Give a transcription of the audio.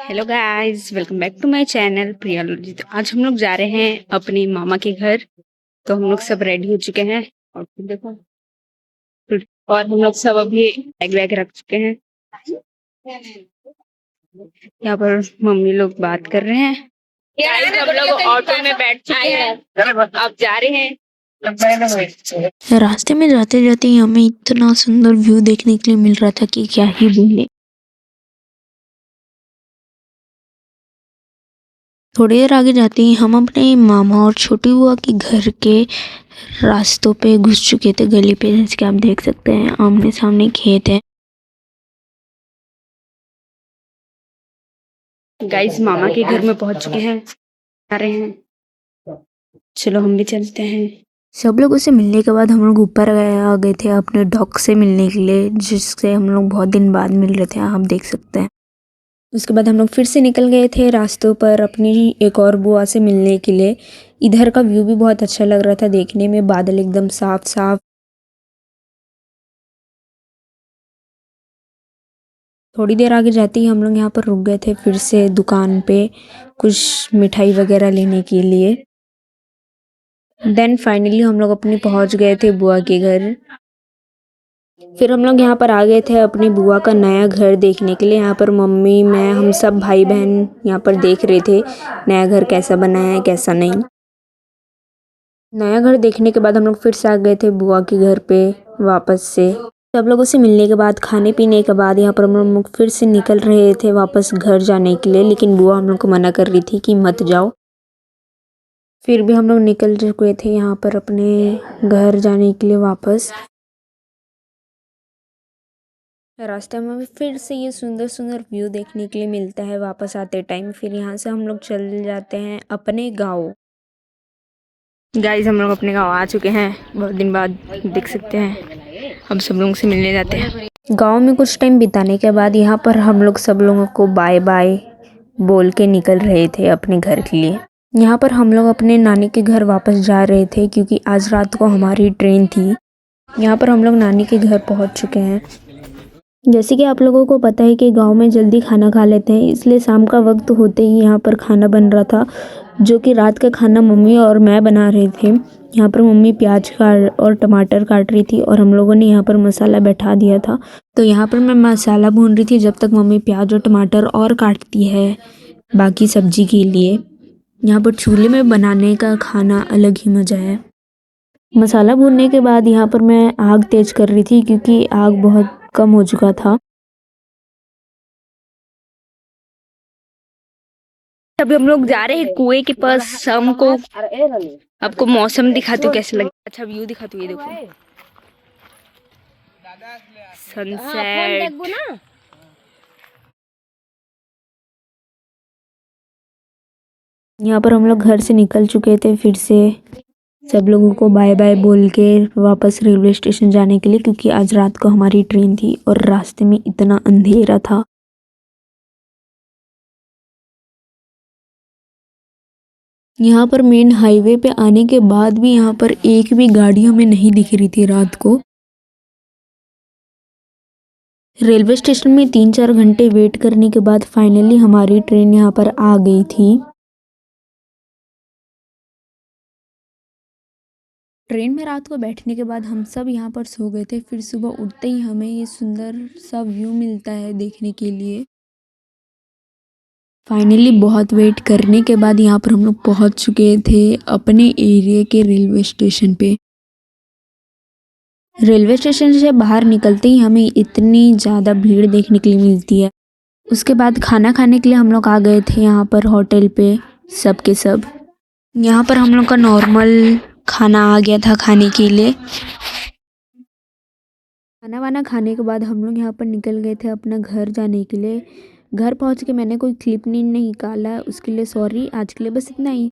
Hello guys, welcome back to my channel Priyalogy. तो आज हम लोग जा रहे हैं अपनी मामा के घर। तो हम लोग सब रेडी हो चुके हैं और फिर देखो और हम लोग सब अभी बैग वैग रख चुके हैं। यहाँ पर मम्मी लोग बात कर रहे हैं। गाइस, हम लोग ऑटो में बैठ चुके हैं, अब जा रहे हैं। रास्ते में जाते जाते ही हमें इतना सुंदर व्यू देखने के लिए मिल रहा था कि क्या ही बोले। थोड़ी देर आगे जाते ही हम अपने मामा और छोटी बुआ के घर के रास्तों पे घुस चुके थे, गली पे। जैसे कि आप देख सकते हैं, आमने सामने खेत है। गाइस, मामा के घर में पहुंच चुके हैं, आ रहे हैं। चलो हम भी चलते हैं। सब लोगों से मिलने के बाद हम लोग ऊपर आ गए थे अपने डॉग से मिलने के लिए, जिससे हम लोग बहुत दिन बाद मिल रहे थे, आप देख सकते हैं। उसके बाद हम लोग फिर से निकल गए थे रास्तों पर अपनी एक और बुआ से मिलने के लिए। इधर का व्यू भी बहुत अच्छा लग रहा था देखने में, बादल एकदम साफ साफ। थोड़ी देर आगे जाते ही हम लोग यहाँ पर रुक गए थे फिर से दुकान पे कुछ मिठाई वगैरह लेने के लिए। देन फाइनली हम लोग अपनी पहुँच गए थे बुआ के घर। फिर हम लोग यहाँ पर आ गए थे अपनी बुआ का नया घर देखने के लिए। यहाँ पर मम्मी, मैं, हम सब भाई बहन यहाँ पर देख रहे थे नया घर कैसा बना है कैसा नहीं। नया घर देखने के बाद हम लोग फिर से आ गए थे बुआ के घर पे वापस से। सब लोगों से मिलने के बाद, खाने पीने के बाद, यहाँ पर हम लोग फिर से निकल रहे थे वापस घर जाने के लिए, लेकिन बुआ हम लोग को मना कर रही थी कि मत जाओ। फिर भी हम लोग निकल चुके थे यहाँ पर अपने घर जाने के लिए वापस। रास्ते में भी फिर से ये सुंदर सुंदर व्यू देखने के लिए मिलता है वापस आते टाइम। फिर यहाँ से हम लोग चल जाते हैं अपने गाँव। गाइस, हम लोग अपने गांव आ चुके हैं बहुत दिन बाद, देख सकते हैं। अब सब लोगों से मिलने जाते हैं। गांव में कुछ टाइम बिताने के बाद यहाँ पर हम लोग सब लोगों को बाय बाय बोल के निकल रहे थे अपने घर के लिए। यहाँ पर हम लोग अपने नानी के घर वापस जा रहे थे क्योंकि आज रात को हमारी ट्रेन थी। यहाँ पर हम लोग नानी के घर पहुँच चुके हैं। जैसे कि आप लोगों को पता है कि गांव में जल्दी खाना खा लेते हैं, इसलिए शाम का वक्त होते ही यहाँ पर खाना बन रहा था, जो कि रात का खाना मम्मी और मैं बना रहे थे। यहाँ पर मम्मी प्याज काट और टमाटर काट रही थी और हम लोगों ने यहाँ पर मसाला बैठा दिया था। तो यहाँ पर मैं मसाला भून रही थी जब तक मम्मी प्याज और टमाटर और काटती है बाकी सब्जी के लिए। यहाँ पर चूल्हे में बनाने का खाना अलग ही मज़ा है। मसाला भूनने के बाद यहाँ पर मैं आग तेज कर रही थी क्योंकि आग बहुत कम हो चुका था। अभी हम लोग जा रहे हैं कुएं के पास शाम को। आपको मौसम दिखाती हूँ कैसे लगे, अच्छा व्यू दिखाती हूँ। ये देखो सनसेट। यहाँ पर हम लोग घर से निकल चुके थे फिर से सब लोगों को बाय बाय बोल के वापस रेलवे स्टेशन जाने के लिए, क्योंकि आज रात को हमारी ट्रेन थी और रास्ते में इतना अंधेरा था। यहाँ पर मेन हाईवे पे आने के बाद भी यहाँ पर एक भी गाड़ी हमें नहीं दिख रही थी रात को। रेलवे स्टेशन में 3-4 घंटे वेट करने के बाद फाइनली हमारी ट्रेन यहाँ पर आ गई थी। ट्रेन में रात को बैठने के बाद हम सब यहाँ पर सो गए थे। फिर सुबह उठते ही हमें ये सुंदर सा व्यू मिलता है देखने के लिए। फाइनली बहुत वेट करने के बाद यहाँ पर हम लोग पहुँच चुके थे अपने एरिया के रेलवे स्टेशन पे। रेलवे स्टेशन से बाहर निकलते ही हमें इतनी ज़्यादा भीड़ देखने के लिए मिलती है। उसके बाद खाना खाने के लिए हम लोग आ गए थे यहाँ पर होटल पे सब के सब। यहाँ पर हम लोग का नॉर्मल खाना आ गया था खाने के लिए। खाना वाना खाने के बाद हम लोग यहाँ पर निकल गए थे अपना घर जाने के लिए। घर पहुँच के मैंने कोई क्लिप नहीं निकाला, उसके लिए सॉरी। आज के लिए बस इतना ही।